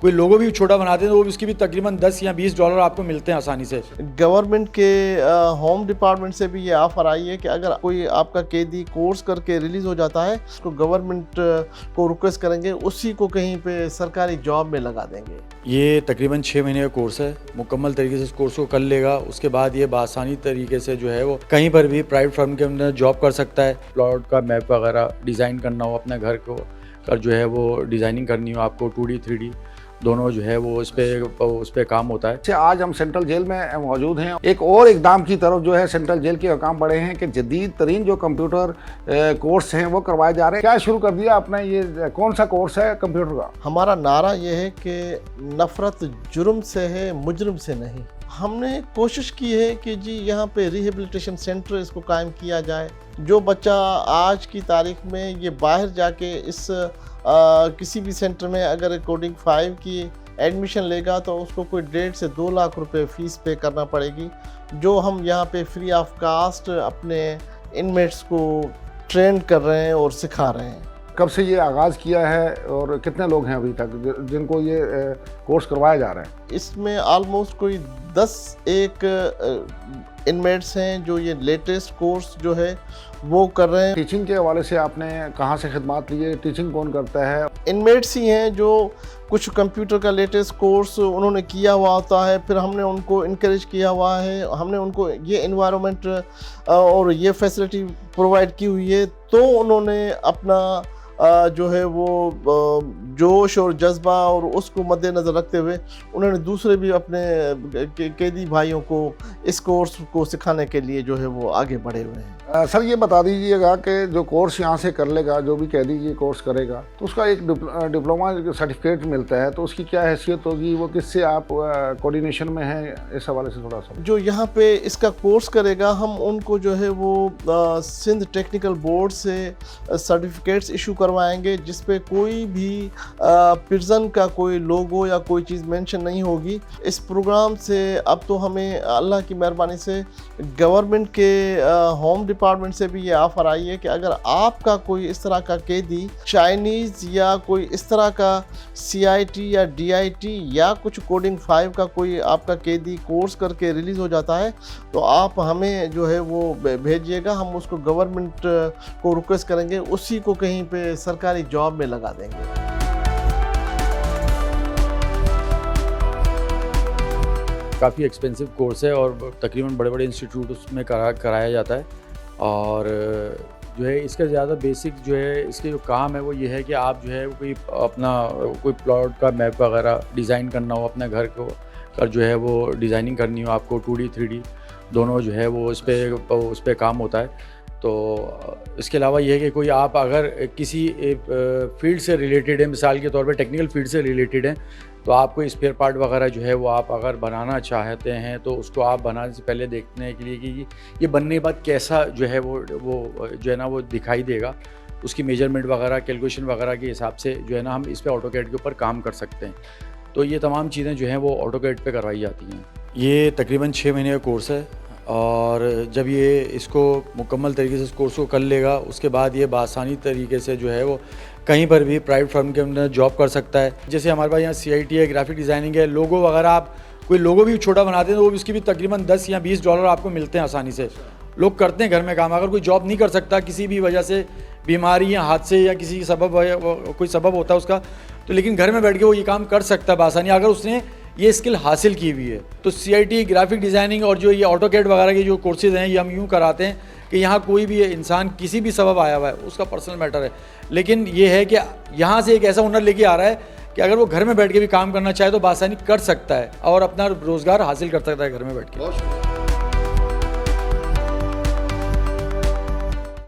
कोई लोगो भी छोटा बनाते हैं तो उसकी भी तकरीबन 10 या 20 डॉलर आपको मिलते हैं आसानी से। गवर्नमेंट के होम डिपार्टमेंट से भी ये ऑफर आई है कि अगर कोई आपका कैदी कोर्स करके रिलीज हो जाता है उसको गवर्नमेंट को रिक्वेस्ट करेंगे, उसी को कहीं पे सरकारी जॉब में लगा देंगे। ये तकरीबन 6 महीने का कोर्स है, मुकम्मल तरीके से इस कोर्स को कर लेगा, उसके बाद ये बासानी तरीके से जो है वो कहीं पर भी प्राइवेट फर्म के अंदर जॉब कर सकता है। प्लॉट का मैप वगैरह डिज़ाइन करना हो, अपने घर को कर जो है वो डिज़ाइनिंग करनी हो आपको, 2D 3D दोनों जो है वो उस पे काम होता है। आज हम सेंट्रल जेल में मौजूद हैं। एक और इकदाम की तरफ जो है सेंट्रल जेल के हुकाम बढ़े हैं कि जदीद तरीन जो कंप्यूटर कोर्स हैं वो करवाए जा रहे हैं। क्या शुरू कर दिया आपने? ये कौन सा कोर्स है कंप्यूटर का? हमारा नारा ये है कि नफ़रत जुर्म से है, मुजरिम से नहीं। हमने कोशिश की है कि जी यहाँ पे रिहेबिलिटेशन सेंटर इसको कायम किया जाए। जो बच्चा आज की तारीख में ये बाहर जाके इस किसी भी सेंटर में अगर कोडिंग 5 की एडमिशन लेगा तो उसको कोई 1.5 से 2 लाख रुपए फीस पे करना पड़ेगी, जो हम यहाँ पे फ्री ऑफ कास्ट अपने इनमेट्स को ट्रेन कर रहे हैं और सिखा रहे हैं। कब से ये आगाज़ किया है और कितने लोग हैं अभी तक जिनको ये कोर्स करवाया जा रहा है? इसमें ऑलमोस्ट कोई 10 इनमेट्स हैं जो ये लेटेस्ट कोर्स जो है वो कर रहे हैं। टीचिंग के हवाले से आपने कहाँ से खिदमत ली है? टीचिंग कौन करता है? इनमेट्स ही हैं जो कुछ कंप्यूटर का लेटेस्ट कोर्स उन्होंने किया हुआ होता है, फिर हमने उनको इनकरेज किया हुआ है, हमने उनको ये इन्वायरमेंट और ये फैसिलिटी प्रोवाइड की हुई है, तो उन्होंने अपना जो है वो जोश और जज्बा और उसको मद्देनज़र रखते हुए उन्होंने दूसरे भी अपने कैदी भाइयों को इस कोर्स को सिखाने के लिए जो है वो आगे बढ़े हुए हैं। सर ये बता दीजिएगा कि जो कोर्स यहाँ से कर लेगा, जो भी कैदी ये कोर्स करेगा तो उसका एक डिप्लोमा सर्टिफिकेट मिलता है, तो उसकी क्या हैसियत होगी? वो किससे आप कोऑर्डिनेशन में हैं? इस हवाले से थोड़ा सा। जो यहाँ पे इसका कोर्स करेगा हम उनको जो है वो सिंध टेक्निकल बोर्ड से सर्टिफिकेट्स इशू करवाएंगे, जिसपे कोई भी प्रिजन का कोई लोगो या कोई चीज़ मेंशन नहीं होगी। इस प्रोग्राम से अब तो हमें अल्लाह की मेहरबानी से गवर्नमेंट के होम डिपार्टमेंट से भी ये ऑफर आई है कि अगर आपका कोई इस तरह का कैदी चाइनीज़ या कोई इस तरह का CIT या DIT या कुछ कोडिंग 5 का कोई आपका कैदी कोर्स करके रिलीज़ हो जाता है तो आप हमें जो है वो भेजिएगा, हम उसको गवर्नमेंट को रिक्वेस्ट करेंगे, उसी को कहीं पे सरकारी जॉब में लगा देंगे। काफ़ी एक्सपेंसिव कोर्स है और तकरीबन बड़े बड़े इंस्टीट्यूट उसमें कराया जाता है। और जो है इसका ज़्यादा बेसिक जो है इसके जो काम है वो ये है कि आप जो है कोई अपना कोई प्लॉट का मैप वगैरह डिज़ाइन करना हो, अपने घर को कर जो है वो डिज़ाइनिंग करनी हो आपको, 2D 3D दोनों जो है वो उस पे काम होता है। तो इसके अलावा ये है कि कोई आप अगर किसी फील्ड से रिलेटेड है, मिसाल के तौर पे टेक्निकल फील्ड से रिलेटेड है, तो आपको स्पेयर पार्ट वगैरह जो है वो आप अगर बनाना चाहते हैं तो उसको आप बनाने से पहले देखने के लिए कि ये बनने के बाद कैसा जो है वो जो है ना वो दिखाई देगा, उसकी मेजरमेंट वगैरह कैलकुलेशन वगैरह के हिसाब से जो है ना हम इस पे ऑटोकैड के ऊपर काम कर सकते हैं। तो ये तमाम चीज़ें जो हैं वो ऑटोकैड पे करवाई जाती हैं। ये तकरीबन 6 महीने का कोर्स है और जब ये इसको मुकम्मल तरीके से इस कोर्स को कर लेगा उसके बाद ये बासानी तरीके से जो है वो कहीं पर भी प्राइवेट फर्म के अंदर जॉब कर सकता है। जैसे हमारे पास यहाँ CIT है, ग्राफिक डिज़ाइनिंग है, लोगो वगैरह आप कोई लोगो भी छोटा बनाते हैं तो उसकी भी तकरीबन 10 या 20 डॉलर आपको मिलते हैं आसानी से। लोग करते हैं घर में काम। अगर कोई जॉब नहीं कर सकता किसी भी वजह से, बीमारी या हादसे या किसी सबब कोई सबब होता है उसका, तो लेकिन घर में बैठ के वो ये काम कर सकता है बासानी अगर उसने ये स्किल हासिल की हुई है। तो CIT, ग्राफिक डिज़ाइनिंग और जो ये ऑटोकैड वगैरह के जो कोर्सेज़ हैं ये हम यूँ कराते हैं कि यहाँ कोई भी इंसान किसी भी सबब आया हुआ है उसका पर्सनल मैटर है, लेकिन ये है कि यहाँ से एक ऐसा हुनर लेके आ रहा है कि अगर वो घर में बैठ के भी काम करना चाहे तो बासानी कर सकता है और अपना रोज़गार हासिल कर सकता है घर में बैठ के।